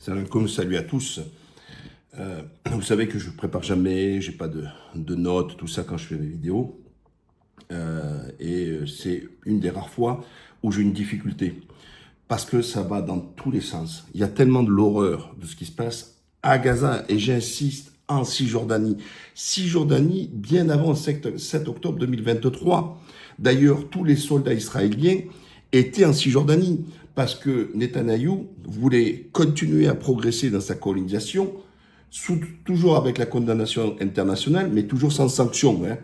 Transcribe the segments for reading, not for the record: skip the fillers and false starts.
Salam alaikum, salut à tous. Vous savez que je ne prépare jamais, j'ai pas de notes, tout ça quand je fais mes vidéos. C'est une des rares fois où j'ai une difficulté. Parce que ça va dans tous les sens. Il y a tellement de l'horreur de ce qui se passe à Gaza. Et j'insiste, en Cisjordanie. Cisjordanie, bien avant le 7 octobre 2023. D'ailleurs, tous les soldats israéliens étaient en Cisjordanie. Parce que Netanyahou voulait continuer à progresser dans sa colonisation, toujours avec la condamnation internationale, mais toujours sans sanction. Hein.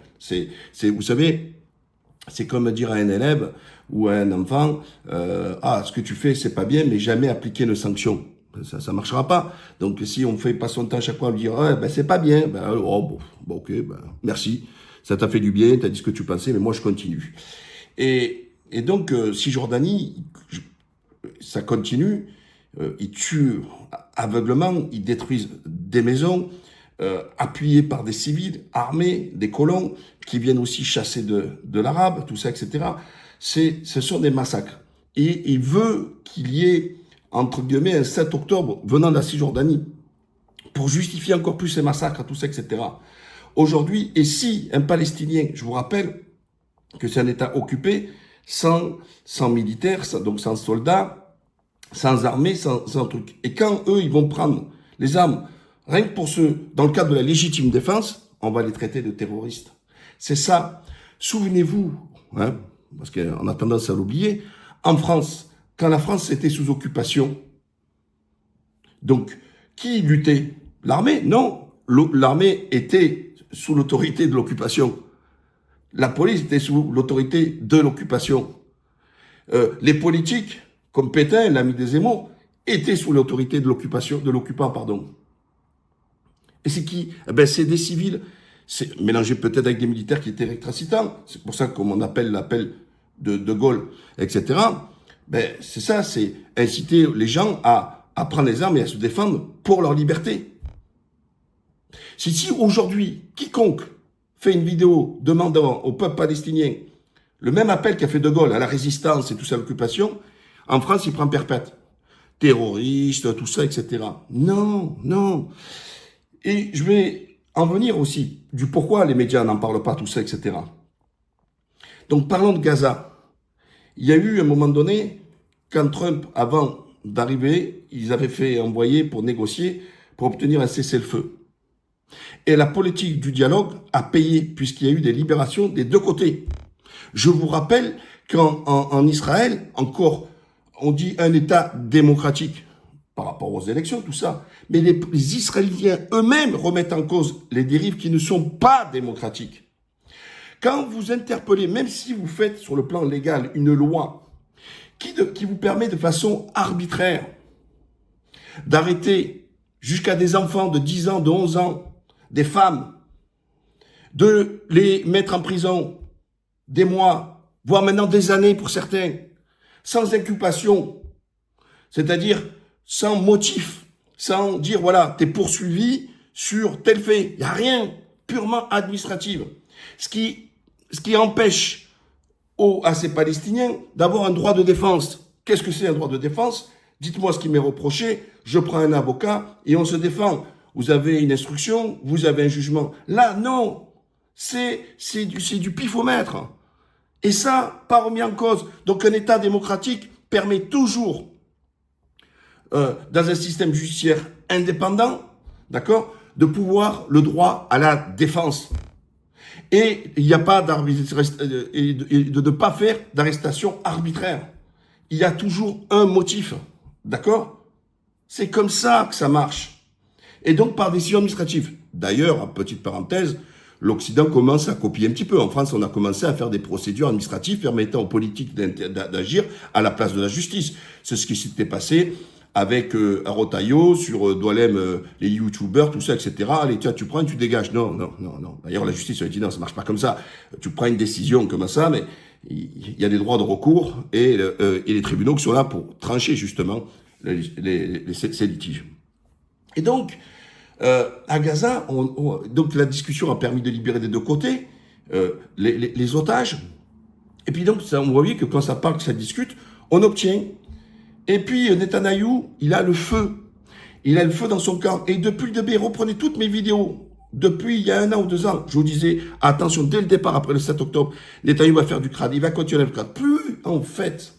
Vous savez, c'est comme dire à un élève ou à un enfant, ce que tu fais, c'est pas bien, mais jamais appliquer une sanction. Ça marchera pas. Donc, si on fait pas son temps à chaque fois à lui dire, c'est pas bien, ok, merci, ça t'a fait du bien, t'as dit ce que tu pensais, mais moi je continue. Et donc, Cisjordanie, ça continue, ils tuent aveuglement, ils détruisent des maisons, appuyés par des civils, armés, des colons, qui viennent aussi chasser de l'arabe, tout ça, etc. Ce sont des massacres. Et il veut qu'il y ait, entre guillemets, un 7 octobre venant de la Cisjordanie, pour justifier encore plus ces massacres, tout ça, etc. Aujourd'hui, et si un Palestinien, je vous rappelle que c'est un État occupé, sans militaires, donc sans soldats, sans armée, sans truc. Et quand eux, ils vont prendre les armes, rien que pour dans le cadre de la légitime défense, on va les traiter de terroristes. C'est ça. Souvenez-vous, hein, parce qu'on a tendance à l'oublier, en France, quand la France était sous occupation, donc, qui luttait? L'armée? Non. L'armée était sous l'autorité de l'occupation. La police était sous l'autorité de l'occupation. Les politiques, comme Pétain, l'ami des Zemmour, étaient sous l'autorité de l'occupant, pardon. Et c'est qui? C'est des civils, c'est mélangé peut-être avec des militaires qui étaient récalcitrants. C'est pour ça qu'on appelle l'appel de Gaulle, etc. C'est ça, c'est inciter les gens à prendre les armes et à se défendre pour leur liberté. Si aujourd'hui, quiconque fait une vidéo demandant au peuple palestinien le même appel qu'a fait De Gaulle à la résistance et tout ça, à l'occupation, en France, il prend perpète. Terroriste, tout ça, etc. Non, non. Et je vais en venir aussi du pourquoi les médias n'en parlent pas, tout ça, etc. Donc, parlons de Gaza. Il y a eu un moment donné, quand Trump, avant d'arriver, ils avaient fait envoyer pour négocier, pour obtenir un cessez-le-feu. Et la politique du dialogue a payé, puisqu'il y a eu des libérations des deux côtés. Je vous rappelle qu'en Israël, encore, on dit un État démocratique par rapport aux élections, tout ça. Mais les Israéliens eux-mêmes remettent en cause les dérives qui ne sont pas démocratiques. Quand vous interpellez, même si vous faites sur le plan légal une loi qui vous permet de façon arbitraire d'arrêter jusqu'à des enfants de 10 ans, de 11 ans, des femmes, de les mettre en prison des mois, voire maintenant des années pour certains, sans inculpation, c'est-à-dire sans motif, sans dire, voilà, t'es poursuivi sur tel fait. Il n'y a rien, purement administratif. Ce qui empêche à ces Palestiniens d'avoir un droit de défense. Qu'est-ce que c'est un droit de défense? Dites-moi ce qui m'est reproché, je prends un avocat et on se défend. Vous avez une instruction, vous avez un jugement. Là, non, c'est du pifomètre. Et ça, pas remis en cause. Donc un État démocratique permet toujours, dans un système judiciaire indépendant, d'accord, de pouvoir le droit à la défense. Et il n'y a pas de ne pas faire d'arrestation arbitraire. Il y a toujours un motif, d'accord? C'est comme ça que ça marche. Et donc par décision administrative. D'ailleurs, en petite parenthèse, l'Occident commence à copier un petit peu. En France, on a commencé à faire des procédures administratives permettant aux politiques d'agir à la place de la justice. C'est ce qui s'était passé avec Arotayo, sur Doualem, les youtubeurs, tout ça, etc. Allez, tiens, tu prends et tu dégages. Non. D'ailleurs, la justice a dit non, ça marche pas comme ça. Tu prends une décision comme ça, mais il y a des droits de recours et les tribunaux qui sont là pour trancher justement ces litiges. Et donc, à Gaza, donc la discussion a permis de libérer des deux côtés les otages. Et puis donc, on voit bien que quand ça parle, que ça discute, on obtient. Et puis Netanyahou, il a le feu. il a le feu dans son camp. Et depuis le début, reprenez toutes mes vidéos. Depuis il y a 1 an ou 2 ans, je vous disais, attention, dès le départ, après le 7 octobre, Netanyahou va faire du crade, il va continuer le crade. Plus, en fait,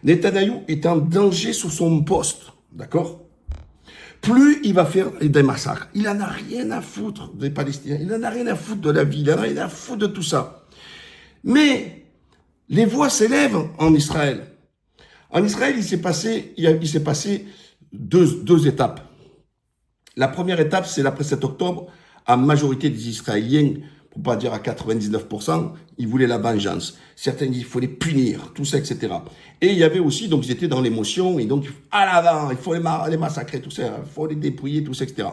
Netanyahou est en danger sur son poste, d'accord? Plus il va faire des massacres. Il en a rien à foutre des Palestiniens, il en a rien à foutre de la vie, il en a rien à foutre de tout ça. Mais les voix s'élèvent en Israël. En Israël, il s'est passé deux étapes. La première étape, c'est l'après 7 octobre, à majorité des Israéliens, pour pas dire à 99%, ils voulaient la vengeance. Certains disent qu'il faut les punir, tout ça, etc. Et il y avait aussi, donc ils étaient dans l'émotion, et donc, à l'avant, il faut les massacrer, tout ça, il faut les dépouiller, tout ça, etc.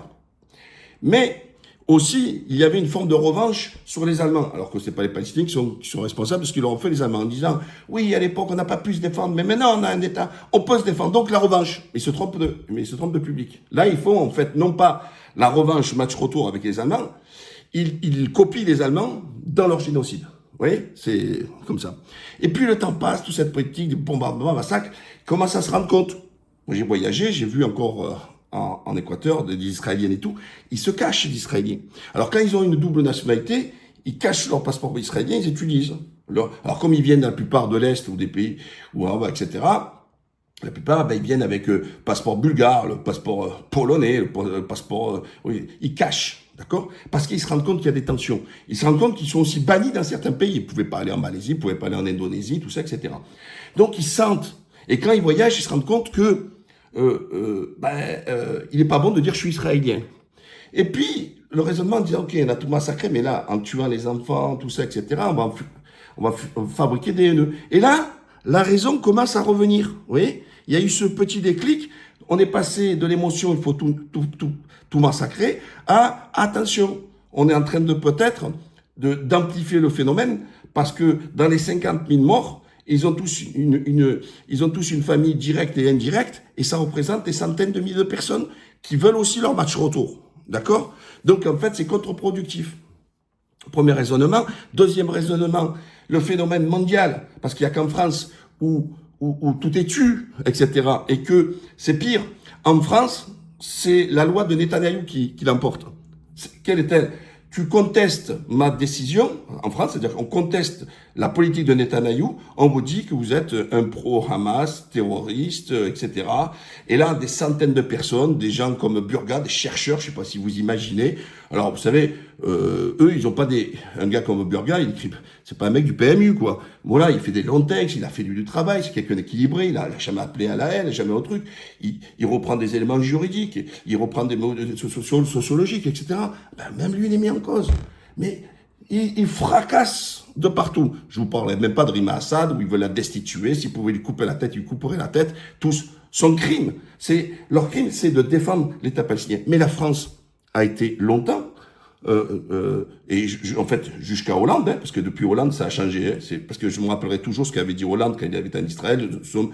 Mais aussi, il y avait une forme de revanche sur les Allemands, alors que c'est pas les Palestiniens qui sont responsables de ce qu'ils leur ont fait les Allemands, en disant, oui, à l'époque, on n'a pas pu se défendre, mais maintenant, on a un État, on peut se défendre, donc la revanche. Mais ils se trompent de public. Là, ils font, en fait, non pas la revanche match retour avec les Allemands, ils copient les Allemands dans leur génocide. Vous voyez, c'est comme ça. Et puis le temps passe, toute cette politique de bombardement, massacre, commence à se rendre compte. Moi, j'ai voyagé, j'ai vu encore en Équateur des Israéliens et tout, ils se cachent, les Israéliens. Alors quand ils ont une double nationalité, ils cachent leur passeport israélien, ils utilisent. Alors comme ils viennent de la plupart de l'Est ou des pays, etc., la plupart, ils viennent avec passeport bulgare, le passeport polonais, le passeport... oui, ils cachent, d'accord? Parce qu'ils se rendent compte qu'il y a des tensions. Ils se rendent compte qu'ils sont aussi bannis dans certains pays. Ils ne pouvaient pas aller en Malaisie, ils ne pouvaient pas aller en Indonésie, tout ça, etc. Donc ils sentent. Et quand ils voyagent, ils se rendent compte que il n'est pas bon de dire « je suis israélien ». Et puis, le raisonnement dit « ok, on a tout massacré, mais là, en tuant les enfants, tout ça, etc., on va fabriquer des haineux ». Et là, la raison commence à revenir, vous voyez? Il y a eu ce petit déclic, on est passé de l'émotion, il faut tout massacrer, à attention, on est en train de peut-être d'amplifier le phénomène, parce que dans les 50 000 morts, ils ont tous une famille directe et indirecte, et ça représente des centaines de milliers de personnes qui veulent aussi leur match retour, d'accord? Donc en fait, c'est contre-productif. Premier raisonnement. Deuxième raisonnement, le phénomène mondial, parce qu'il n'y a qu'en France où tout est tu, etc., et que c'est pire. En France, c'est la loi de Netanyahou qui l'emporte. Quelle est-elle? Tu contestes ma décision, en France, c'est-à-dire qu'on conteste la politique de Netanyahou, on vous dit que vous êtes un pro-Hamas, terroriste, etc. Et là, des centaines de personnes, des gens comme Burga, des chercheurs, je ne sais pas si vous imaginez. Alors, vous savez, eux, ils n'ont pas un gars comme Burga, il écrit, c'est pas un mec du PMU, quoi. Voilà, il fait des longs textes, il a fait du travail, c'est quelqu'un d'équilibré, il a jamais appelé à la haine, jamais au truc. Il reprend des éléments juridiques, il reprend des mots sociologiques, etc. Même lui, il est mis en cause. Mais il fracasse de partout. Je vous parlais même pas de Rima Assad, où ils veulent la destituer. S'ils pouvaient lui couper la tête, ils lui couperaient la tête. Tous. Son crime, leur crime, c'est de défendre l'État palestinien. Mais la France a été longtemps, en fait, jusqu'à Hollande, parce que depuis Hollande, ça a changé. C'est parce que je me rappellerai toujours ce qu'avait dit Hollande quand il avait été en Israël. Nous sommes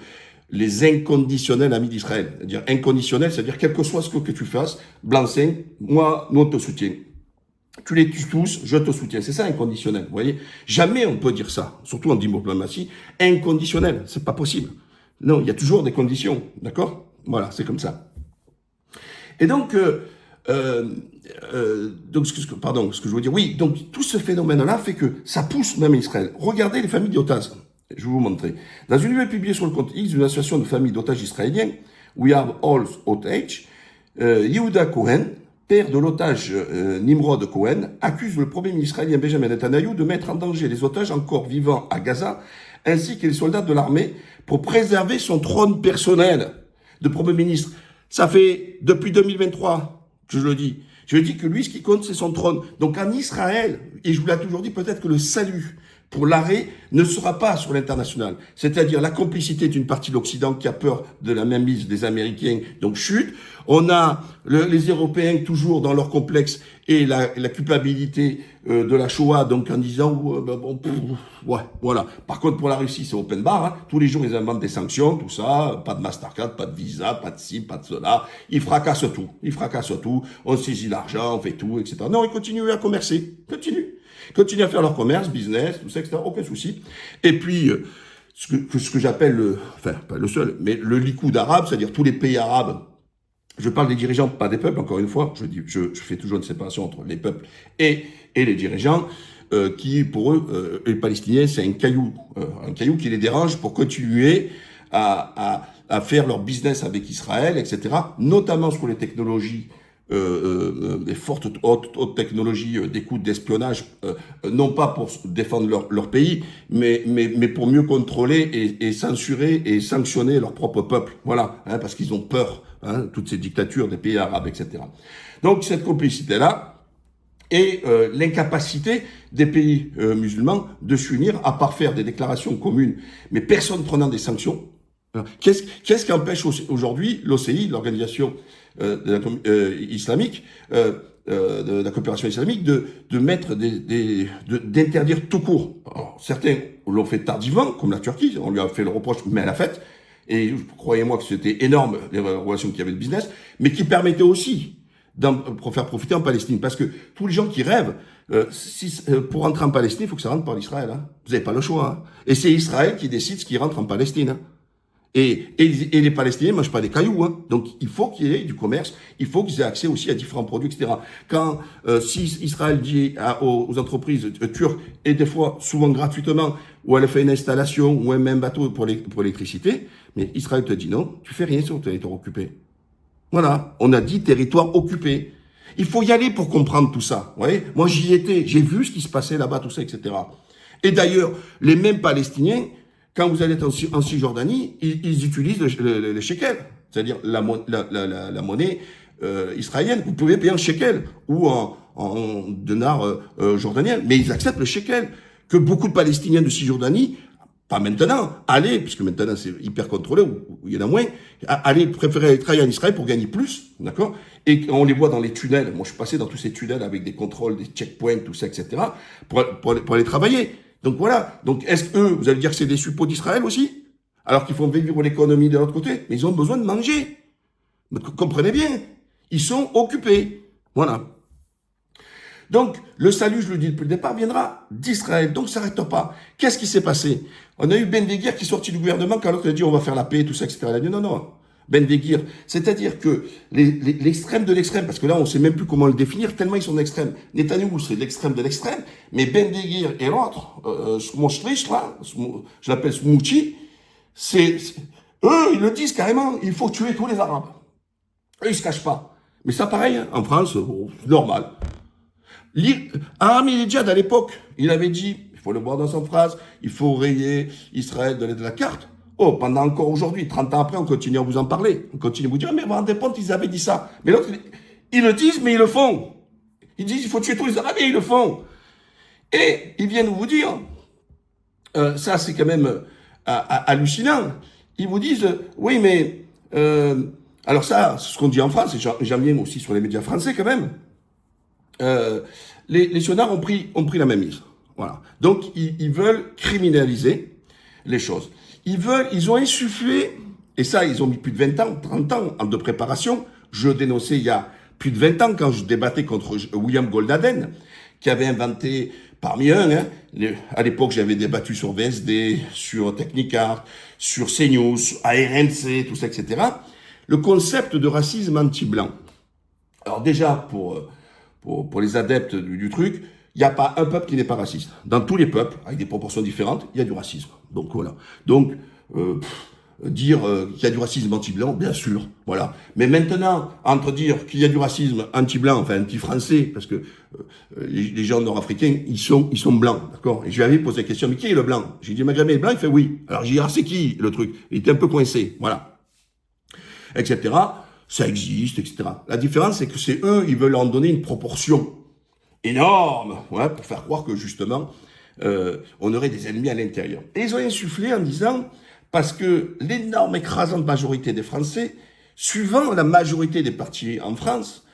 les inconditionnels amis d'Israël. C'est-à-dire inconditionnel, c'est-à-dire quel que soit ce que tu fasses, blanc-seing, nous on te soutient. Tu les tues tous, je te soutiens. C'est ça, inconditionnel, vous voyez. Jamais on peut dire ça, surtout en diplomatie, inconditionnel, c'est pas possible. Non, il y a toujours des conditions, d'accord? Voilà, c'est comme ça. Et donc, ce que je veux dire, oui, donc tout ce phénomène-là fait que ça pousse même Israël. Regardez les familles d'otages, je vais vous montrer. Dans une nouvelle publiée sur le compte X d'une association de familles d'otages israéliens, We Have All Otages, Yehuda Cohen, père de l'otage Nimrod Cohen, accuse le premier ministre israélien Benjamin Netanyahou de mettre en danger les otages encore vivants à Gaza, ainsi que les soldats de l'armée, pour préserver son trône personnel de premier ministre. Ça fait depuis 2023 que je le dis. Je dis que lui, ce qui compte, c'est son trône. Donc en Israël, et je vous l'ai toujours dit, peut-être que le salut pour l'arrêt ne sera pas sur l'international. C'est-à-dire la complicité d'une partie de l'Occident qui a peur de la mainmise des Américains, donc chute. On a les Européens toujours dans leur complexe et la culpabilité de la Shoah, donc en disant ouais, voilà. Par contre, pour la Russie, c'est open bar. Hein. Tous les jours, ils inventent des sanctions, tout ça. Pas de Mastercard, pas de Visa, pas de ci, pas de cela. Ils fracassent tout. Ils fracassent tout. On saisit l'argent, on fait tout, etc. Non, ils continuent à commercer. Continuent à faire leur commerce, business, tout ça, etc. Aucun souci. Et puis, ce que j'appelle pas le seul, mais le Likoud arabe, c'est-à-dire tous les pays arabes Je parle des dirigeants, pas des peuples, encore une fois. Je fais toujours une séparation entre les peuples et les dirigeants, qui, pour eux, les Palestiniens, c'est un caillou qui les dérange pour continuer à faire leur business avec Israël, etc., notamment sur les technologies, des fortes hautes technologies d'écoute, d'espionnage, non pas pour défendre leur pays, mais pour mieux contrôler et censurer et sanctionner leur propre peuple. Voilà, hein, parce qu'ils ont peur, hein, toutes ces dictatures des pays arabes, etc. Donc cette complicité-là et l'incapacité des pays musulmans de s'unir, à part faire des déclarations communes, mais personne prenant des sanctions. Qu'est-ce qui empêche aujourd'hui l'OCI, l'organisation islamique, de la coopération islamique, de mettre d'interdire tout court? Alors, certains l'ont fait tardivement, comme la Turquie, on lui a fait le reproche, mais elle l'a fait. Et croyez-moi que c'était énorme, les relations qu'il y avait de business, mais qui permettaient aussi pour faire profiter en Palestine. Parce que tous les gens qui rêvent, pour rentrer en Palestine, il faut que ça rentre par l'Israël. Hein. Vous n'avez pas le choix. Hein. Et c'est Israël qui décide ce qui rentre en Palestine. Hein. Et les Palestiniens ne mangent pas des cailloux. Hein. Donc, il faut qu'il y ait du commerce, il faut qu'ils aient accès aussi à différents produits, etc. Quand, si Israël dit aux entreprises turques, et des fois, souvent gratuitement, où elle fait une installation, ou un même bateau pour l'électricité, mais Israël te dit non, tu fais rien sur le territoire occupé. Voilà, on a dit territoire occupé. Il faut y aller pour comprendre tout ça. Vous voyez, moi, j'y étais, j'ai vu ce qui se passait là-bas, tout ça, etc. Et d'ailleurs, les mêmes Palestiniens, quand vous allez être en Cisjordanie, ils utilisent le shekel, c'est-à-dire la monnaie israélienne. Vous pouvez payer en shekel ou en dinar jordanien, mais ils acceptent le shekel. Que beaucoup de Palestiniens de Cisjordanie, pas maintenant, allez, puisque maintenant c'est hyper contrôlé, où il y en a moins, allez préférer aller travailler en Israël pour gagner plus, d'accord? Et on les voit dans les tunnels. Moi, je suis passé dans tous ces tunnels avec des contrôles, des checkpoints, tout ça, etc., pour aller travailler. Donc voilà. Donc est-ce que vous allez dire que c'est des suppôts d'Israël aussi? Alors qu'ils font vivre l'économie de l'autre côté? Mais ils ont besoin de manger. Mais comprenez bien. Ils sont occupés. Voilà. Donc, le salut, je le dis depuis le départ, viendra d'Israël. Donc, ça n'arrête pas. Qu'est-ce qui s'est passé? On a eu Ben Veguir qui est sorti du gouvernement quand l'autre a dit on va faire la paix, tout ça, etc. Il a dit non. Ben Veguir, c'est-à-dire que l'extrême de l'extrême, parce que là, on ne sait même plus comment le définir, tellement ils sont extrêmes. Netanyahou, c'est l'extrême de l'extrême, mais Ben Veguir et l'autre, Smotrich, là, je l'appelle Smouchi, eux, ils le disent carrément, il faut tuer tous les Arabes. Eux, ils se cachent pas. Mais ça, pareil, hein, en France, normal. Ahmadinejad, à l'époque, il avait dit, il faut le voir dans son phrase, il faut rayer Israël de la carte. Oh, pendant encore aujourd'hui, 30 ans après, on continue à vous en parler. On continue à vous dire, mais vous vous rendez compte, ils avaient dit ça. Mais l'autre, ils le disent, mais ils le font. Ils disent, il faut tuer tous les Arabes, et ils le font. Et ils viennent vous dire, ça c'est quand même hallucinant, ils vous disent, oui, mais, alors ça, c'est ce qu'on dit en France, et j'en viens aussi sur les médias français quand même, les sionards ont pris la même mise. Voilà. Donc, ils veulent criminaliser les choses. Ils ont insufflé, et ça, ils ont mis plus de 20 ans, 30 ans de préparation. Je dénonçais il y a plus de 20 ans quand je débattais contre William Goldhaden, qui avait inventé, parmi eux, hein, à l'époque, j'avais débattu sur VSD, sur Technicart, sur CNews, RMC, tout ça, etc., le concept de racisme anti-blanc. Alors déjà, pour les adeptes du truc, il n'y a pas un peuple qui n'est pas raciste. Dans tous les peuples, avec des proportions différentes, il y a du racisme. Donc voilà. Donc, dire qu'il y a du racisme anti-blanc, bien sûr. Voilà. Mais maintenant, entre dire qu'il y a du racisme anti-blanc, enfin anti-français, parce que les gens nord-africains, ils sont blancs, d'accord? Et je lui avais posé la question, mais qui est le blanc? J'ai dit, mais jamais blanc, il fait oui. Alors j'ai dit, ah, c'est qui le truc? Il était un peu coincé, voilà. Etc. Ça existe, etc. La différence, c'est que c'est eux, ils veulent en donner une proportion énorme, ouais, pour faire croire que justement, on aurait des ennemis à l'intérieur. Et ils ont insufflé en disant, parce que l'énorme écrasante majorité des Français, suivant la majorité des partis en France,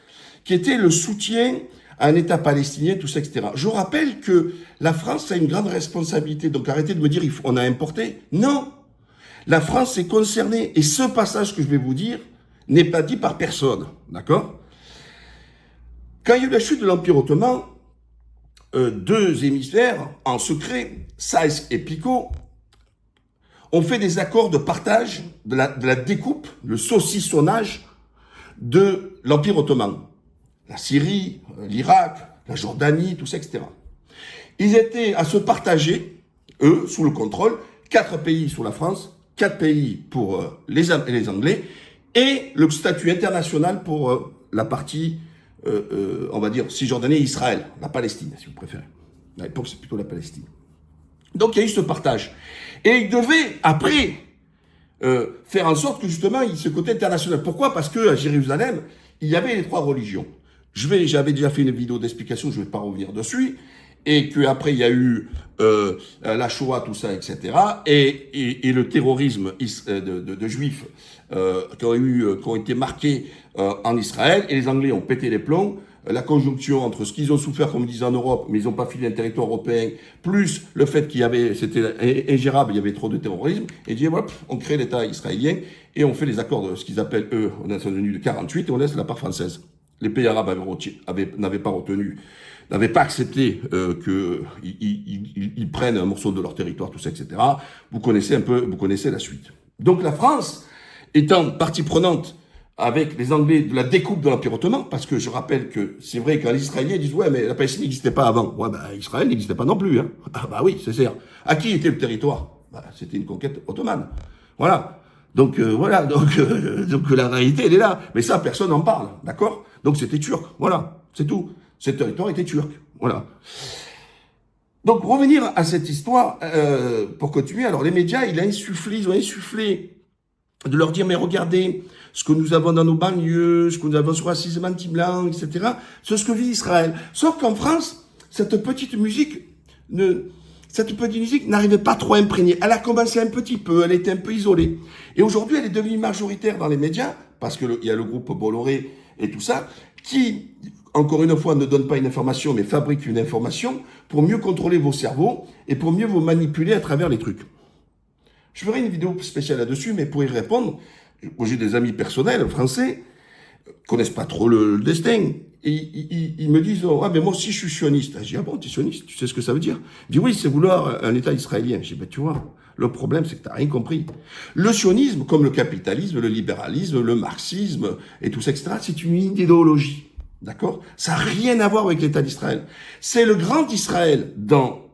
qui était le soutien à un État palestinien, tout ça, etc. Je rappelle que la France a une grande responsabilité, donc arrêtez de me dire on a importé. Non, la France est concernée, et ce passage que je vais vous dire n'est pas dit par personne, d'accord? Quand il y a eu la chute de l'Empire ottoman, deux émissaires, en secret, Sykes et Picot, ont fait des accords de partage de la découpe, le saucissonnage de l'Empire ottoman. La Syrie, l'Irak, la Jordanie, tout ça, etc. Ils étaient à se partager, eux, sous le contrôle, 4 pays sous la France, 4 pays pour les Anglais, et le statut international pour la partie, on va dire, Cisjordanie et Israël, la Palestine, si vous préférez. À l'époque, c'est plutôt la Palestine. Donc, il y a eu ce partage. Et ils devaient, après, faire en sorte que, justement, il y ait ce côté international. Pourquoi? Parce qu'à Jérusalem, il y avait les 3 religions. J'avais déjà fait une vidéo d'explication, je ne vais pas revenir dessus, et qu'après, il y a eu la Shoah, tout ça, etc., et le terrorisme de juifs qui ont été marqués en Israël, et les Anglais ont pété les plombs. La conjonction entre ce qu'ils ont souffert, comme ils disent en Europe, mais ils n'ont pas filé un territoire européen, plus le fait c'était ingérable, il y avait trop de terrorisme, et dit, voilà, on crée l'État israélien, et on fait les accords de ce qu'ils appellent, eux, aux Nations Unies de 48, et on laisse la part française. Les pays arabes n'avaient pas accepté qu'ils prennent un morceau de leur territoire, tout ça, etc. Vous connaissez la suite. Donc la France, étant partie prenante avec les Anglais de la découpe de l'Empire ottoman, parce que je rappelle que c'est vrai que les Israéliens disent « Ouais, mais la Palestine n'existait pas avant. » Ouais, Israël n'existait pas non plus. Hein. Ah oui, c'est sûr. À qui était le territoire? C'était une conquête ottomane. Voilà. Donc donc la réalité, elle est là. Mais ça, personne n'en parle, d'accord? Donc c'était turc, voilà, c'est tout. Ce territoire était turc, voilà. Donc revenir à cette histoire, pour continuer, alors les médias, ils ont insufflé de leur dire, mais regardez, ce que nous avons dans nos banlieues, ce que nous avons sur racisme anti-blanc, etc., c'est ce que vit Israël. Sauf qu'en France, cette petite musique n'arrivait pas trop à imprégner. Elle a commencé un petit peu, elle était un peu isolée. Et aujourd'hui, elle est devenue majoritaire dans les médias, parce qu'il y a le groupe Bolloré et tout ça, qui, encore une fois, ne donne pas une information, mais fabrique une information pour mieux contrôler vos cerveaux et pour mieux vous manipuler à travers les trucs. Je ferai une vidéo spéciale là-dessus, mais pour y répondre, moi j'ai des amis personnels français, connaissent pas trop le destin, et ils me disent, oh, mais moi aussi je suis sioniste. Je dis, ah bon, tu es sioniste, tu sais ce que ça veut dire? Ils disent, oui, c'est vouloir un État israélien. Je dis, ben tu vois, le problème c'est que tu n'as rien compris. Le sionisme, comme le capitalisme, le libéralisme, le marxisme, et tout ça, etc., c'est une idéologie. D'accord? Ça n'a rien à voir avec l'État d'Israël. C'est le grand Israël dans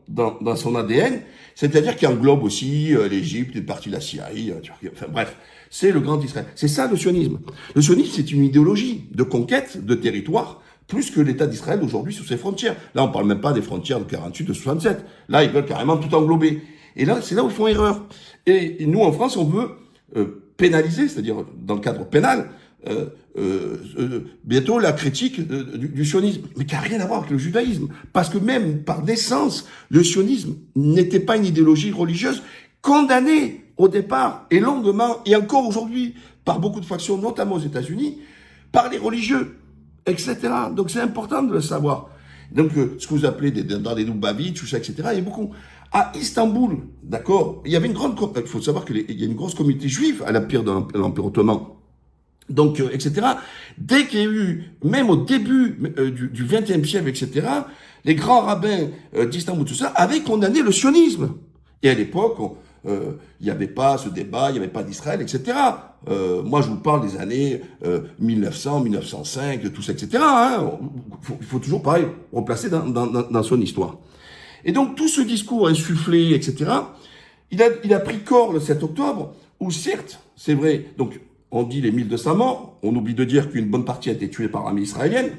son ADN, c'est-à-dire qu'il englobe aussi l'Égypte, une partie de la Syrie, enfin bref, c'est le grand Israël. C'est ça le sionisme. Le sionisme, c'est une idéologie de conquête de territoire, plus que l'État d'Israël aujourd'hui sous ses frontières. Là, on parle même pas des frontières de 48, de 67. Là, ils veulent carrément tout englober. Et là, c'est là où ils font erreur. Et nous, en France, on veut pénaliser, c'est-à-dire dans le cadre pénal, bientôt la critique du sionisme, mais qui n'a rien à voir avec le judaïsme, parce que même par naissance, le sionisme n'était pas une idéologie religieuse condamnée au départ et longuement, et encore aujourd'hui, par beaucoup de factions, notamment aux États-Unis, par les religieux, etc. Donc c'est important de le savoir. Donc ce que vous appelez dans les Lubavitch, tout ça, etc., il y a beaucoup. À Istanbul, d'accord, il y avait il faut savoir qu'il y a une grosse communauté juive à l'empire de l'Empire ottoman. Donc, etc. Dès qu'il y a eu, même au début du XXe siècle, etc., les grands rabbins d'Istanbul, tout ça, avaient condamné le sionisme. Et à l'époque, il n'y avait pas ce débat, il n'y avait pas d'Israël, etc. Moi, je vous parle des années 1900, 1905, tout ça, etc. Hein. Il faut toujours, pareil, replacer dans son histoire. Et donc, tout ce discours insufflé, etc., il a pris corps le 7 octobre, où certes, c'est vrai, donc, on dit les 1200 morts, on oublie de dire qu'une bonne partie a été tuée par l'armée israélienne,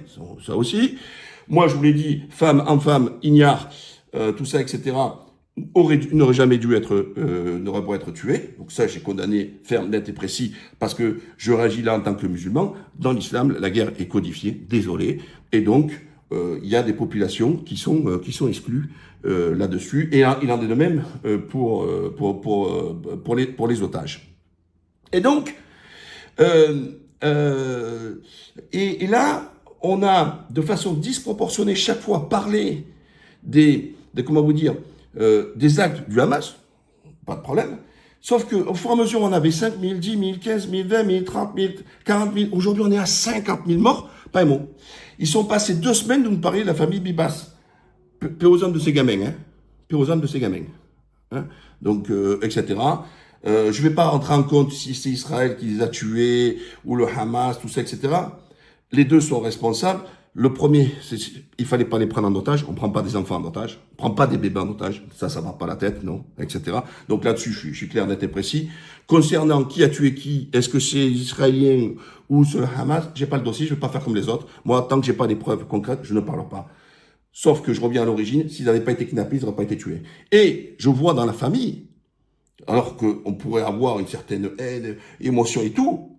ça aussi. Moi, je vous l'ai dit, femme, enfant, ignare, tout ça, etc., n'aurait jamais dû n'aurait pas être tué. Donc ça, j'ai condamné ferme, net et précis, parce que je réagis là en tant que musulman. Dans l'islam, la guerre est codifiée, désolé. Et donc, il y a des populations qui sont exclues là-dessus. Et il en est de même pour les otages. Et donc, et là, on a de façon disproportionnée chaque fois parlé des actes du Hamas, pas de problème, sauf qu'au fur et à mesure, on avait 5 000, 10 000, 15 000, 20 000, 30 000, 40 000, aujourd'hui on est à 50 000 morts, pas un mot. Ils sont passés 2 semaines de nous parler de la famille Bibas, paix aux âmes de ces gamins, hein, paix aux âmes de ces gamins, hein, donc, etc., Je vais pas rentrer en compte si c'est Israël qui les a tués, ou le Hamas, tout ça, etc. Les deux sont responsables. Le premier, il fallait pas les prendre en otage. On prend pas des enfants en otage. On prend pas des bébés en otage. Ça va pas la tête, non, etc. Donc là-dessus, je suis clair, net et précis. Concernant qui a tué qui, est-ce que c'est les Israéliens ou c'est le Hamas, j'ai pas le dossier, je vais pas faire comme les autres. Moi, tant que j'ai pas des preuves concrètes, je ne parle pas. Sauf que je reviens à l'origine, s'ils n'avaient pas été kidnappés, ils n'auraient pas été tués. Et je vois dans la famille, alors qu'on pourrait avoir une certaine haine, émotion et tout,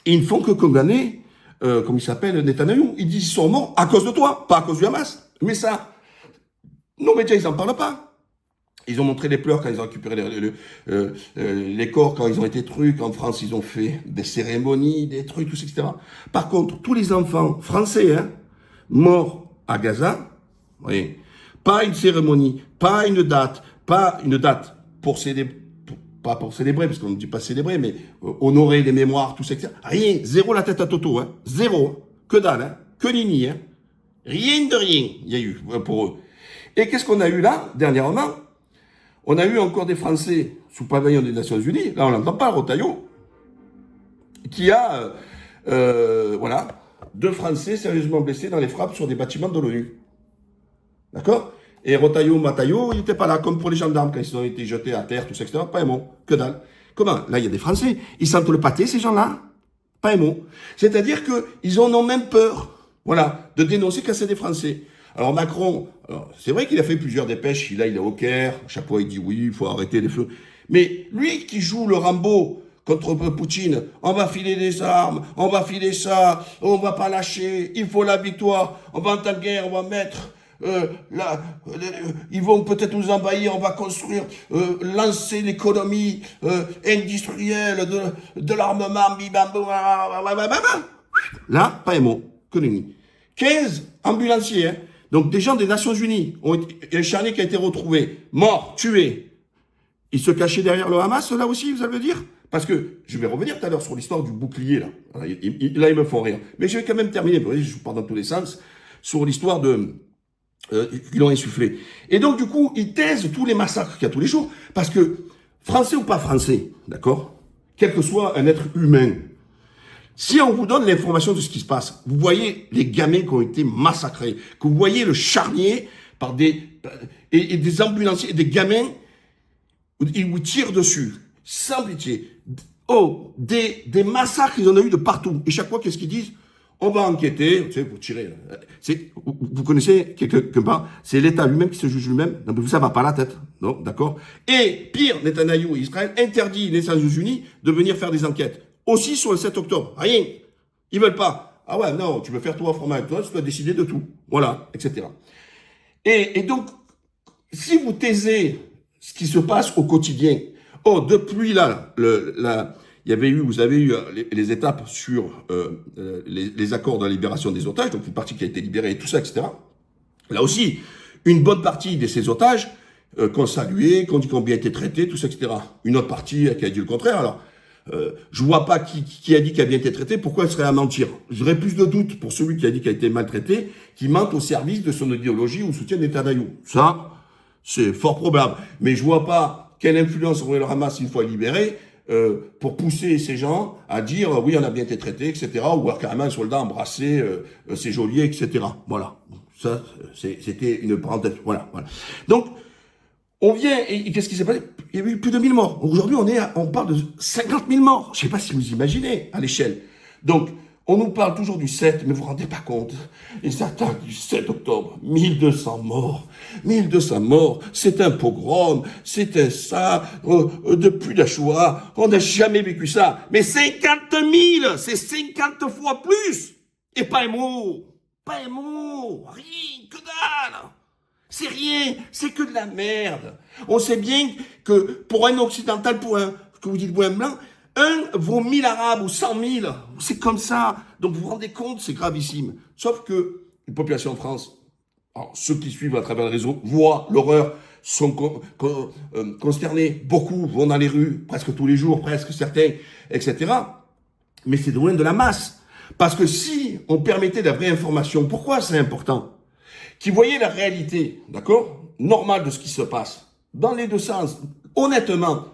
ils ne font que condamner, comme il s'appelle, Netanyahou. Ils disent qu'ils sont morts à cause de toi, pas à cause du Hamas. Mais ça, nos médias, ils n'en parlent pas. Ils ont montré les pleurs quand ils ont récupéré les corps, quand ils ont été trucs. En France, ils ont fait des cérémonies, des trucs, tout ça, etc. Par contre, tous les enfants français, morts à Gaza, vous voyez, pas une cérémonie, pas une date pour célébrer, pas pour célébrer, parce qu'on ne dit pas célébrer, mais honorer les mémoires, tout ça, etc. Rien, zéro la tête à Toto, zéro, que dalle, que nini, rien de rien, il y a eu pour eux. Et qu'est-ce qu'on a eu là, dernièrement? On a eu encore des Français sous pavillon des Nations Unies, là on n'entend pas, Rotaillot, qui a, voilà, 2 Français sérieusement blessés dans les frappes sur des bâtiments de l'ONU. D'accord? Et Rotaillot, Mataillot, il n'était pas là, comme pour les gendarmes, quand ils ont été jetés à terre, tout ça, etc. Pas un mot, que dalle. Comment? Là, il y a des Français, ils sentent le pâté, ces gens-là. Pas un mot. C'est-à-dire qu'ils en ont même peur, voilà, de dénoncer quand c'est des Français. Alors Macron, c'est vrai qu'il a fait plusieurs dépêches, il est au Caire, à chaque fois il dit oui, il faut arrêter les feux. Mais lui qui joue le Rambo contre Poutine, on va filer des armes, on va filer ça, on va pas lâcher, il faut la victoire, on va entrer en guerre, on va mettre... ils vont peut-être nous envahir, on va construire, lancer l'économie industrielle de l'armement, là, pas un mot, que nenni. 15 ambulanciers, donc des gens des Nations Unies, un charnier qui a été retrouvé, mort, tué. Ils se cachaient derrière le Hamas, là aussi, vous allez le dire? Parce que, je vais revenir tout à l'heure sur l'histoire du bouclier, là. Là, ils me font rire. Mais je vais quand même terminer, vous voyez, je vous parle dans tous les sens, sur l'histoire qu'ils ont insufflé. Et donc, du coup, ils taisent tous les massacres qu'il y a tous les jours, parce que, français ou pas français, d'accord, quel que soit un être humain, si on vous donne l'information de ce qui se passe, vous voyez les gamins qui ont été massacrés, que vous voyez le charnier par des ambulanciers, et des gamins, ils vous tirent dessus, sans pitié. Oh, des massacres, ils en ont eu de partout. Et chaque fois, qu'est-ce qu'ils disent? On va enquêter, tu sais, pour tirer. Vous connaissez quelque part, c'est l'État lui-même qui se juge lui-même. Donc ça va pas la tête, non, d'accord. Et pire, Netanyahou et Israël interdit les Nations Unies de venir faire des enquêtes. Aussi sur le 7 octobre, rien. Ils veulent pas. Ah ouais, non, tu veux faire toi, fromage, toi, tu dois décider de tout. Voilà, etc. Et donc, si vous taisez ce qui se passe au quotidien, depuis là, vous avez eu les étapes sur les accords de la libération des otages, donc une partie qui a été libérée et tout ça, etc. Là aussi, une bonne partie de ces otages qu'on saluait, qu'on dit qu'on a bien été traités, tout ça, etc. Une autre partie qui a dit le contraire. Alors, je vois pas qui a dit qu'il a bien été traité, pourquoi il serait à mentir? J'aurais plus de doutes pour celui qui a dit qu'il a été maltraité, qui mente au service de son idéologie ou soutient Netanyahou. Ça, c'est fort probable. Mais je vois pas quelle influence aurait le Hamas une fois libéré, pour pousser ces gens à dire oui, on a bien été traité, etc. Ou voir carrément un soldat embrasser ses geôliers, etc. Voilà. Ça, c'était une parenthèse. Voilà. Donc, on vient, et qu'est-ce qui s'est passé? Il y a eu plus de 1000 morts. Aujourd'hui, on parle de 50 000 morts. Je sais pas si vous imaginez à l'échelle. Donc, on nous parle toujours du 7, mais vous vous rendez pas compte. Les attaques du 7 octobre, 1200 morts. 1200 morts, c'est un pogrom, c'est un ça, depuis la Shoah, on n'a jamais vécu ça. Mais 50 000, c'est 50 fois plus. Et pas un mot, rien, que dalle. C'est rien, c'est que de la merde. On sait bien que pour un occidental, que vous dites pour un blanc, un vaut 1000 arabes ou 100 000. C'est comme ça. Donc vous vous rendez compte, c'est gravissime. Sauf que une population en France, alors, ceux qui suivent à travers le réseau voient l'horreur, sont consternés. Beaucoup vont dans les rues, presque tous les jours, presque certains, etc. Mais c'est loin de la masse. Parce que si on permettait la vraie information, pourquoi c'est important? Qui voyaient la réalité, d'accord, normale de ce qui se passe, dans les deux sens, honnêtement,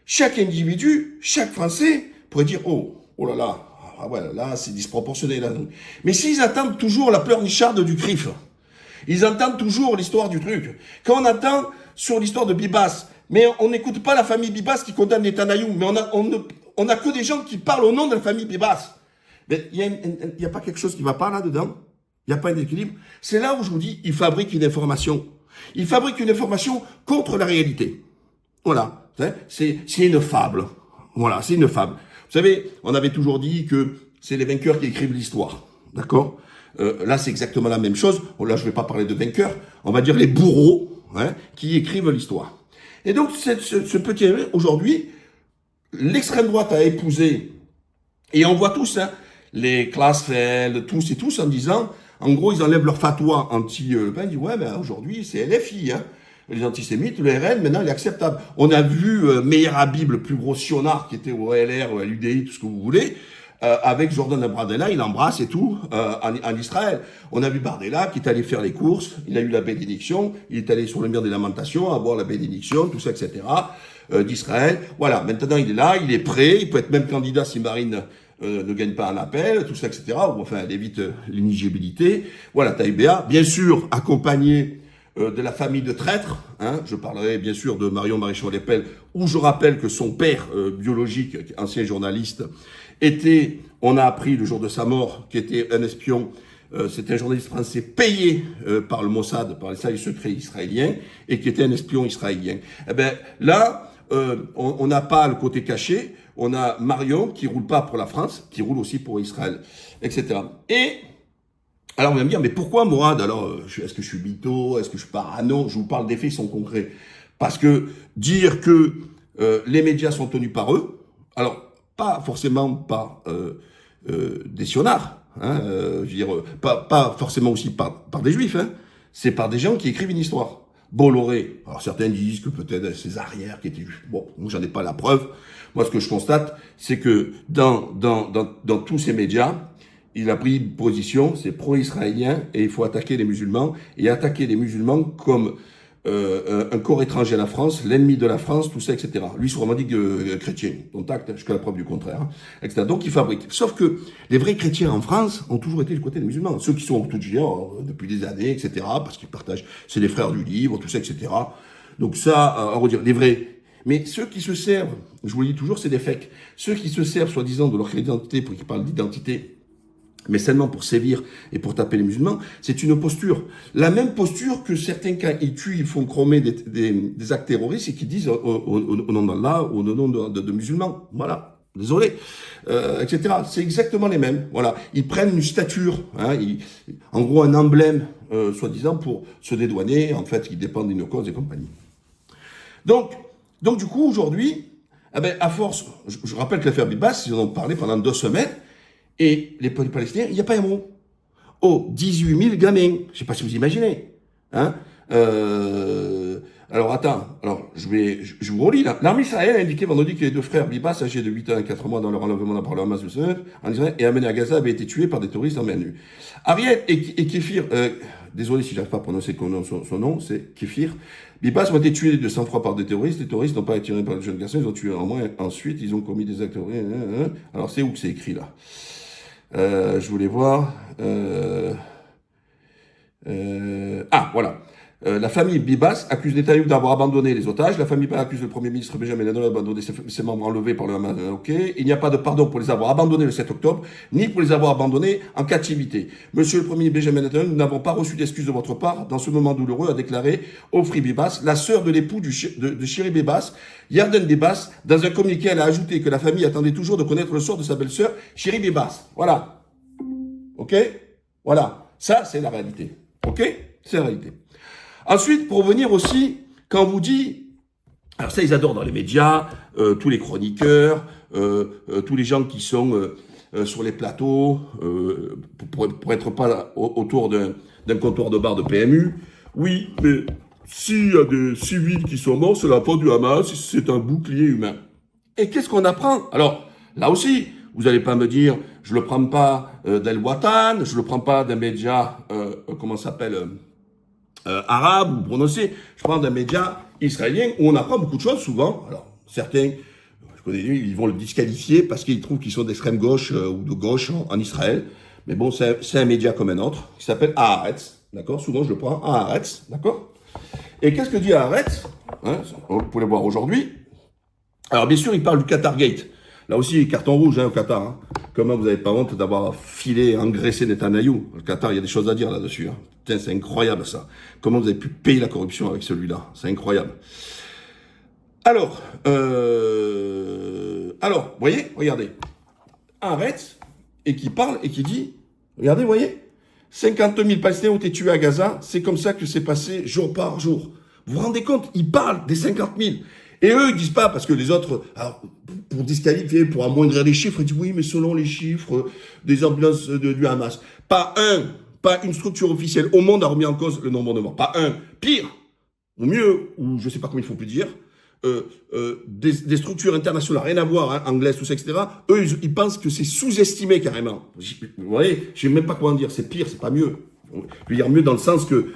chaque individu, chaque Français pourrait dire, oh là là, ah ouais, là, c'est disproportionné. Là. Mais s'ils attendent toujours la pleurnicharde du CRIF, ils entendent toujours l'histoire du truc. Quand on attend sur l'histoire de Bibas, mais on n'écoute pas la famille Bibas qui condamne Netanyahou, mais on a que des gens qui parlent au nom de la famille Bibas. Mais il n'y a pas quelque chose qui ne va pas là-dedans. Il n'y a pas un équilibre. C'est là où je vous dis, ils fabriquent une information. Ils fabriquent une information contre la réalité. Voilà. C'est une fable. Voilà, c'est une fable. Vous savez, on avait toujours dit que c'est les vainqueurs qui écrivent l'histoire. D'accord ? Là, c'est exactement la même chose. Bon, là, je ne vais pas parler de vainqueurs. On va dire les bourreaux qui écrivent l'histoire. Et donc, ce petit aujourd'hui, l'extrême droite a épousé, et on voit tous, les Klasfeld, tous et tous, en disant, en gros, ils enlèvent leur fatwa anti-Le Pen, ils disent, ouais, ben aujourd'hui, c'est LFI, les antisémites, le RN, maintenant, il est acceptable. On a vu Meir Habib, le plus gros sionard qui était au LR, ou à l'UDI, tout ce que vous voulez, avec Jordan Bardella, il embrasse et tout, en Israël. On a vu Bardella qui est allé faire les courses, il a eu la bénédiction, il est allé sur le mur des lamentations, avoir la bénédiction, tout ça, etc., d'Israël. Voilà, maintenant il est là, il est prêt, il peut être même candidat si Marine ne gagne pas un appel, tout ça, etc., ou enfin, elle évite l'inéligibilité. Voilà, Taïbéa, bien sûr, accompagné de la famille de traîtres, je parlerai bien sûr de Marion Maréchal Le Pen, où je rappelle que son père biologique, ancien journaliste, était, on a appris le jour de sa mort, qui était un espion, c'était un journaliste français payé par le Mossad, par les services secrets israéliens, et qui était un espion israélien. Eh ben là, on n'a pas le côté caché, on a Marion qui roule pas pour la France, qui roule aussi pour Israël, etc. Et alors on va me dire, mais pourquoi Mourad? Alors, est-ce que je suis mytho? Est-ce que je suis parano? Je vous parle des faits, ils sont concrets. Parce que dire que les médias sont tenus par eux, alors pas forcément par des sionards, je veux dire, pas forcément aussi par des juifs, c'est par des gens qui écrivent une histoire. Bolloré, alors certains disent que peut-être ses arrières qui étaient juifs. Bon, moi j'en ai pas la preuve. Moi ce que je constate, c'est que dans tous ces médias, il a pris une position, c'est pro-israélien, et il faut attaquer les musulmans, et attaquer les musulmans comme un corps étranger à la France, l'ennemi de la France, tout ça, etc. Lui, se revendique chrétien, contact, jusqu'à la preuve du contraire, etc. Donc, il fabrique. Sauf que les vrais chrétiens en France ont toujours été du côté des musulmans. Ceux qui sont orthodoxes depuis des années, etc., parce qu'ils partagent, c'est les frères du livre, tout ça, etc. Donc ça, on va dire, les vrais. Mais ceux qui se servent, je vous le dis toujours, c'est des fakes. Ceux qui se servent, soi-disant, de leur identité, pour qu'ils parlent d'identité, mais seulement pour sévir et pour taper les musulmans, c'est une posture. La même posture que certains, quand ils tuent, ils font chromer des actes terroristes et qui disent au nom d'Allah ou au nom de musulmans. Voilà. Désolé. Etc. C'est exactement les mêmes. Voilà. Ils prennent une stature, en gros un emblème, soi-disant, pour se dédouaner. En fait, ils dépendent d'une cause et compagnie. Donc du coup, aujourd'hui, à force, je rappelle que l'affaire Bibas, ils en ont parlé pendant 2 semaines, et les Palestiniens, il n'y a pas un mot. 18 000 gamins. Je ne sais pas si vous imaginez. Alors, attends. Alors, je vous relis là. L'armée israélienne a indiqué vendredi que les 2 frères Bibas, âgés de 8 ans et 4 mois dans leur enlèvement par le Hamas en Israël et amenés à Gaza, avaient été tués par des terroristes en main nue. Ariel et Kéfir, désolé si j'arrive pas à prononcer son nom, c'est Kéfir. Bibas ont été tués de sang-froid par des terroristes. Les terroristes n'ont pas été tirés par les jeunes garçons, ils ont tué en moins. Ensuite, ils ont commis des actes. Alors, c'est où que c'est écrit là? Je voulais voir. Voilà. La famille Bibas accuse Netanyahou d'avoir abandonné les otages. La famille Bibas accuse le Premier ministre Benjamin Netanyahu d'avoir abandonné ses membres enlevés par le Hamas. Il n'y a pas de pardon pour les avoir abandonnés le 7 octobre, ni pour les avoir abandonnés en captivité. Monsieur le Premier Benjamin Netanyahu, nous n'avons pas reçu d'excuses de votre part dans ce moment douloureux, a déclaré Ofri Bibas, la sœur de l'époux de Shiri Bibas, Yarden Bibas. Dans un communiqué, elle a ajouté que la famille attendait toujours de connaître le sort de sa belle-sœur, Shiri Bibas. Voilà. Ok? Voilà. Ça, c'est la réalité. Ok? C'est la réalité. Ensuite, pour revenir aussi, quand on vous dit, alors ça ils adorent dans les médias, tous les chroniqueurs, tous les gens qui sont sur les plateaux, pour être pas autour d'un comptoir de bar de PMU. Oui, mais s'il y a des civils qui sont morts, c'est la faute du Hamas, c'est un bouclier humain. Et qu'est-ce qu'on apprend? Alors, là aussi, vous n'allez pas me dire, je le prends pas d'El Watan, je le prends pas d'un média, comment ça s'appelle arabe ou prononcé, je prends d'un média israélien où on apprend beaucoup de choses souvent. Alors, certains ils vont le disqualifier parce qu'ils trouvent qu'ils sont d'extrême gauche ou de gauche en Israël. Mais bon, c'est un média comme un autre, qui s'appelle Haaretz, d'accord? Souvent, je le prends, Haaretz, d'accord? Et qu'est-ce que dit Haaretz? Vous pouvez le voir aujourd'hui. Alors, bien sûr, il parle du Qatar Gate. Là aussi, carton rouge au Qatar. Hein. Comment vous n'avez pas honte d'avoir filé, engraissé Netanyahou? Le Qatar, il y a des choses à dire là-dessus. Hein. Putain, c'est incroyable ça. Comment vous avez pu payer la corruption avec celui-là? C'est incroyable. Alors, vous voyez, regardez. Haaretz, et qui parle et qui dit, regardez, vous voyez, 50 000 Palestiniens ont été tués à Gaza, c'est comme ça que c'est passé jour par jour. Vous vous rendez compte? Ils parlent des 50 000. Et eux, ils disent pas, parce que les autres, alors, pour disqualifier, pour amoindrir les chiffres, ils disent oui, mais selon les chiffres des ambulances du Hamas. Pas une structure officielle au monde a remis en cause le nombre de morts. Pas un. Pire, ou mieux, ou je sais pas comment il faut plus dire, des structures internationales, rien à voir, hein, anglaises, tout ça, etc. Eux, ils pensent que c'est sous-estimé carrément. Vous voyez, je sais même pas comment dire, c'est pire, c'est pas mieux. Je veux dire mieux dans le sens que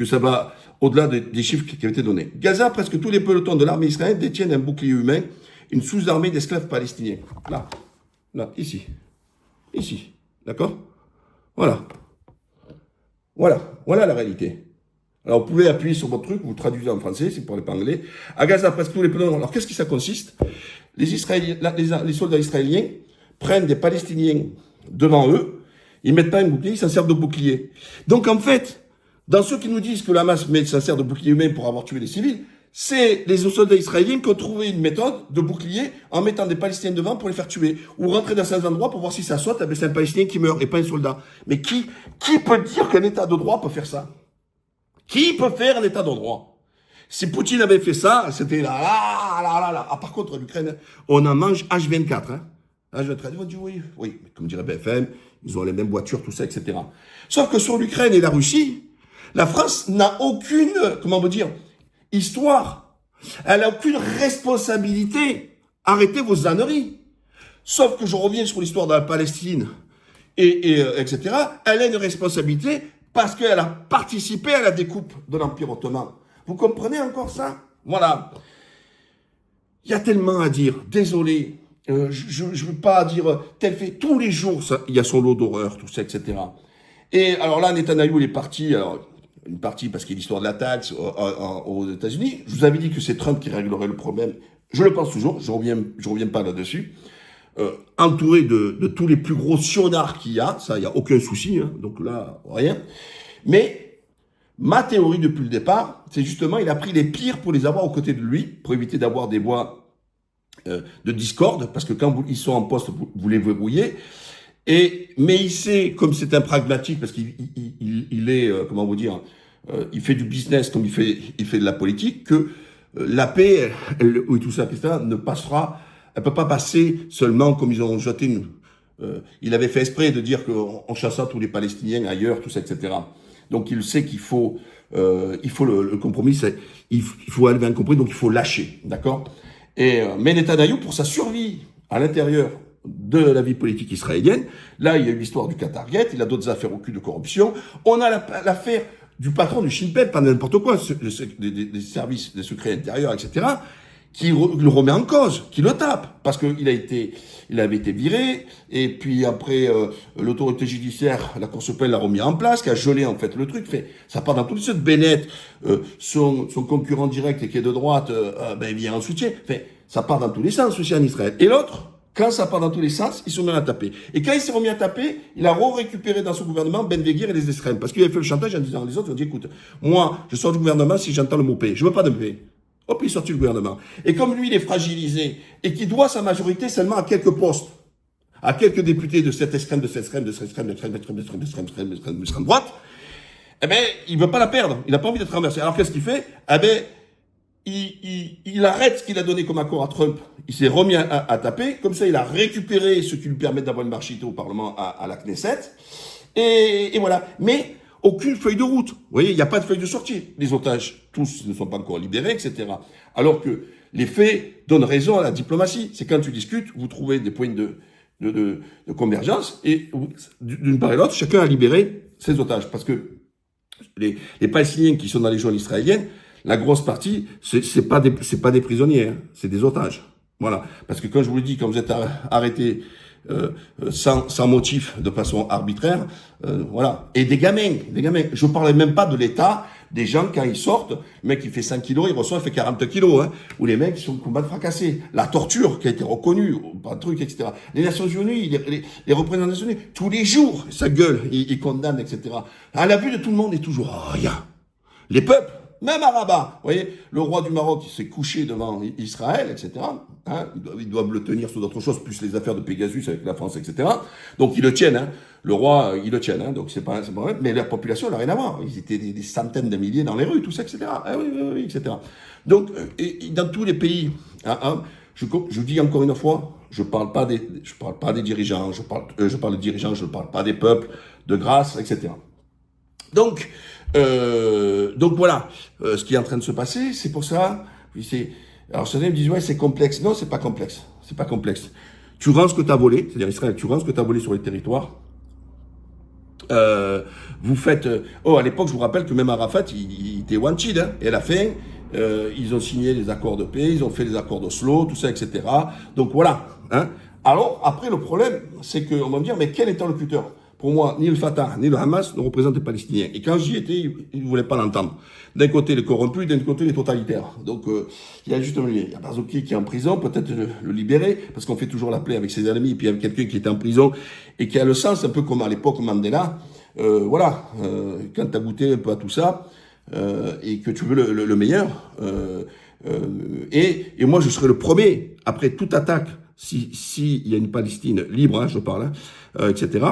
ça va au-delà des chiffres qui avaient été donnés. Gaza, presque tous les pelotons de l'armée israélienne détiennent un bouclier humain, une sous-armée d'esclaves palestiniens. Là, ici, d'accord? Voilà la réalité. Alors, vous pouvez appuyer sur votre truc, vous traduisez en français, si vous ne parlez pas anglais. À Gaza, presque tous les pelotons. Alors, qu'est-ce que ça consiste? Les soldats israéliens prennent des Palestiniens devant eux, ils mettent pas un bouclier, ils s'en servent de bouclier. Donc, en fait, dans ceux qui nous disent que la Hamas s'en sert de bouclier humain pour avoir tué les civils, c'est les soldats israéliens qui ont trouvé une méthode de bouclier en mettant des Palestiniens devant pour les faire tuer. Ou rentrer dans certains endroits pour voir si ça saute, c'est un Palestinien qui meurt et pas un soldat. Mais qui peut dire qu'un État de droit peut faire ça? Qui peut faire un État de droit? Si Poutine avait fait ça, c'était là. Ah, par contre, l'Ukraine, on en mange H24. Hein. H24, ils vont dire oui. Mais comme dirait BFM, ils ont les mêmes voitures, tout ça, etc. Sauf que sur l'Ukraine et la Russie, la France n'a aucune, histoire. Elle n'a aucune responsabilité. Arrêtez vos âneries. Sauf que je reviens sur l'histoire de la Palestine, etc. Elle a une responsabilité parce qu'elle a participé à la découpe de l'Empire ottoman. Vous comprenez encore ça? Voilà. Il y a tellement à dire. Désolé. Je ne veux pas dire tel fait. Tous les jours, il y a son lot d'horreur, tout ça, etc. Et alors là, Netanyahou, il est parti. Alors, une partie parce qu'il y a l'histoire de la taxe aux États-Unis. Je vous avais dit que c'est Trump qui réglerait le problème. Je le pense toujours. Je reviens pas là-dessus. Entouré de tous les plus gros sionards qu'il y a. Ça, il y a aucun souci. Hein, donc là, rien. Mais ma théorie depuis le départ, c'est justement, il a pris les pires pour les avoir aux côtés de lui, pour éviter d'avoir des voix de discorde, parce que quand ils sont en poste, vous les verrouillez. Mais il sait, comme c'est un pragmatique, parce qu'il est, il fait du business comme il fait de la politique, que la paix, ou tout ça, etc., ne passera, elle peut pas passer seulement comme ils ont jeté il avait fait exprès de dire qu'on chassa tous les Palestiniens ailleurs, tout ça, etc. Donc il sait qu'il faut, le compromis, il faut aller vers un compromis, donc il faut lâcher, d'accord? Mais Netanyahou, pour sa survie à l'intérieur de la vie politique israélienne, là, il y a eu l'histoire du Qatar Gate, il a d'autres affaires au cul de corruption, on a l'affaire du patron du Shin Bet, pas n'importe quoi, des services, des secrets intérieurs, etc., qui le remet en cause, qui le tape, parce qu'il il avait été viré, et puis après, l'autorité judiciaire, la Cour suprême l'a remis en place, qui a gelé, en fait, le truc. Ça part dans tous les sens. Bennett, son concurrent direct et qui est de droite, il vient en soutien. Ça part dans tous les sens, aussi, en Israël. Et l'autre, quand ça part dans tous les sens, ils se remettent à taper. Et quand il s'est remis à taper, il a récupéré dans son gouvernement Ben Gvir et les extrêmes. Parce qu'il avait fait le chantage en disant, les autres ont dit, écoute, moi, je sors du gouvernement si j'entends le mot paix. Je veux pas de paix. Hop, il est sorti du gouvernement. Et comme lui, il est fragilisé, et qu'il doit sa majorité seulement à quelques postes, à quelques députés de cette extrême, de cette extrême, de cette extrême, de cette extrême, de cette extrême, de cette extrême, de cette extrême, de cette extrême droite, il veut pas la perdre. Il n'a pas envie d'être renversé. Alors qu'est-ce qu'il fait? Il arrête ce qu'il a donné comme accord à Trump. Il s'est remis à taper. Comme ça, il a récupéré ce qui lui permet d'avoir une marchité au Parlement à la Knesset. Et voilà. Mais aucune feuille de route. Vous voyez, il n'y a pas de feuille de sortie. Les otages, tous ne sont pas encore libérés, etc. Alors que les faits donnent raison à la diplomatie. C'est quand tu discutes, vous trouvez des points de convergence et d'une part et l'autre, chacun a libéré ses otages. Parce que les Palestiniens qui sont dans les zones israéliennes, la grosse partie, c'est pas des prisonniers, hein, c'est des otages. Voilà. Parce que quand je vous le dis, quand vous êtes arrêté sans motif, de façon arbitraire, voilà. Et des gamins. Je parlais même pas de l'État, des gens, quand ils sortent, le mec, il fait 5 kilos, il reçoit, il fait 40 kilos, hein. Ou les mecs, qui sont complètement fracassés. La torture, qui a été reconnue, pas de truc, etc. Les Nations Unies, les représentants des Nations Unies, tous les jours, ça gueule, ils condamnent, etc. À la vue de tout le monde, est toujours rien. Les peuples, même à Rabat, vous voyez, le roi du Maroc, il s'est couché devant Israël, etc. Hein, ils doivent le tenir sur d'autres choses, plus les affaires de Pegasus avec la France, etc. Donc ils le tiennent, hein. Le roi, ils le tiennent, hein. Donc c'est pas vrai. Mais la population n'a rien à voir. Ils étaient des centaines de milliers dans les rues, tout ça, etc. Ah, oui, etc. Donc, et dans tous les pays, je dis encore une fois, je parle pas des dirigeants, je parle de dirigeants, je parle pas des peuples, de grâce, etc. Donc voilà, ce qui est en train de se passer, c'est pour ça. Alors certains me disent ouais c'est complexe. Non, c'est pas complexe. C'est pas complexe. Tu rends ce que tu as volé, c'est-à-dire Israël, tu rends ce que tu as volé sur les territoires. Vous faites. À l'époque, je vous rappelle que même Arafat, il était wanted, hein, et à la fin, ils ont signé les accords de paix, ils ont fait les accords d'Oslo, tout ça, etc. Donc voilà. Hein. Alors après, le problème, c'est qu'on va me dire mais quel interlocuteur? Pour moi, ni le Fatah, ni le Hamas ne représentent les Palestiniens. Et quand j'y étais, ils ne voulaient pas l'entendre. D'un côté, les corrompus, d'un côté, les totalitaires. Donc, il y a juste un milieu. Il y a Barzouki qui est en prison, peut-être le libérer, parce qu'on fait toujours la paix avec ses ennemis, et puis il y a quelqu'un qui est en prison, et qui a le sens, un peu comme à l'époque Mandela. Voilà, quand tu as goûté un peu à tout ça, et que tu veux le meilleur, et moi, je serai le premier, après toute attaque, si il y a une Palestine libre, hein, je parle, etc.,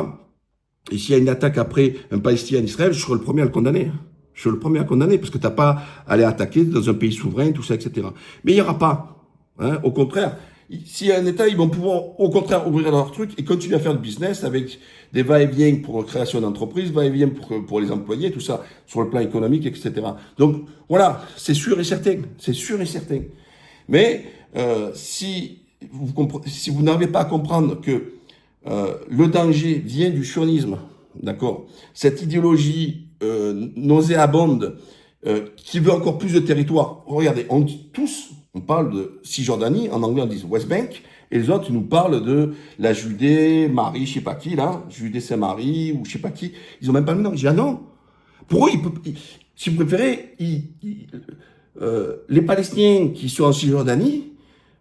et s'il y a une attaque après un Palestinien en Israël, je serai le premier à le condamner. Je serai le premier à condamner parce que t'as pas à aller attaquer dans un pays souverain, tout ça, etc. Mais il n'y aura pas. Hein, au contraire, s'il y a un État, ils vont pouvoir au contraire ouvrir leur truc et continuer à faire du business avec des va-et-vient pour la création d'entreprises, va-et-vient pour les employés, tout ça, sur le plan économique, etc. Donc voilà, c'est sûr et certain. C'est sûr et certain. Mais si vous n'arrivez pas à comprendre que le danger vient du sionisme, d'accord? Cette idéologie nauséabonde qui veut encore plus de territoire. Regardez, on parle de Cisjordanie, en anglais on dit West Bank, et les autres ils nous parlent de la Judée, Marie, je sais pas qui là, Judée Saint-Marie ou je sais pas qui. Ils ont même pas le nom. Je dis ah non. Pour eux, si vous préférez, les Palestiniens qui sont en Cisjordanie,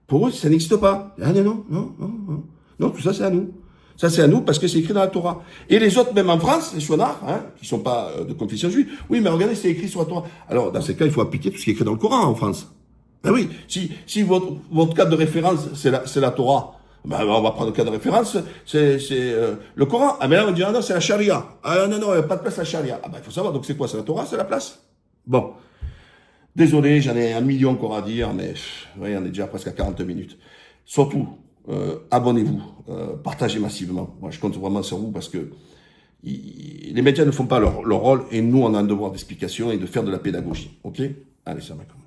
pour eux ça n'existe pas. Ah non, tout ça c'est à nous. Ça, c'est à nous parce que c'est écrit dans la Torah. Et les autres, même en France, les chouanards, hein, qui sont pas de confession juive, oui, mais regardez, c'est écrit sur la Torah. Alors, dans ces cas, il faut appliquer tout ce qui est écrit dans le Coran en France. Ben oui, si votre cadre de référence, c'est la Torah, ben on va prendre le cadre de référence, c'est le Coran. Ah, mais là, on dit, ah non, c'est la charia. Ah non, il n'y a pas de place à la charia. Ah ben, il faut savoir, donc c'est quoi? C'est la Torah, c'est la place? Bon. Désolé, j'en ai 1 million encore à dire, mais oui, on est déjà presque à 40 minutes. Surtout, abonnez-vous, partagez massivement. Moi, je compte vraiment sur vous parce que les médias ne font pas leur rôle et nous, on a un devoir d'explication et de faire de la pédagogie. Ok? Allez, salam alaikum.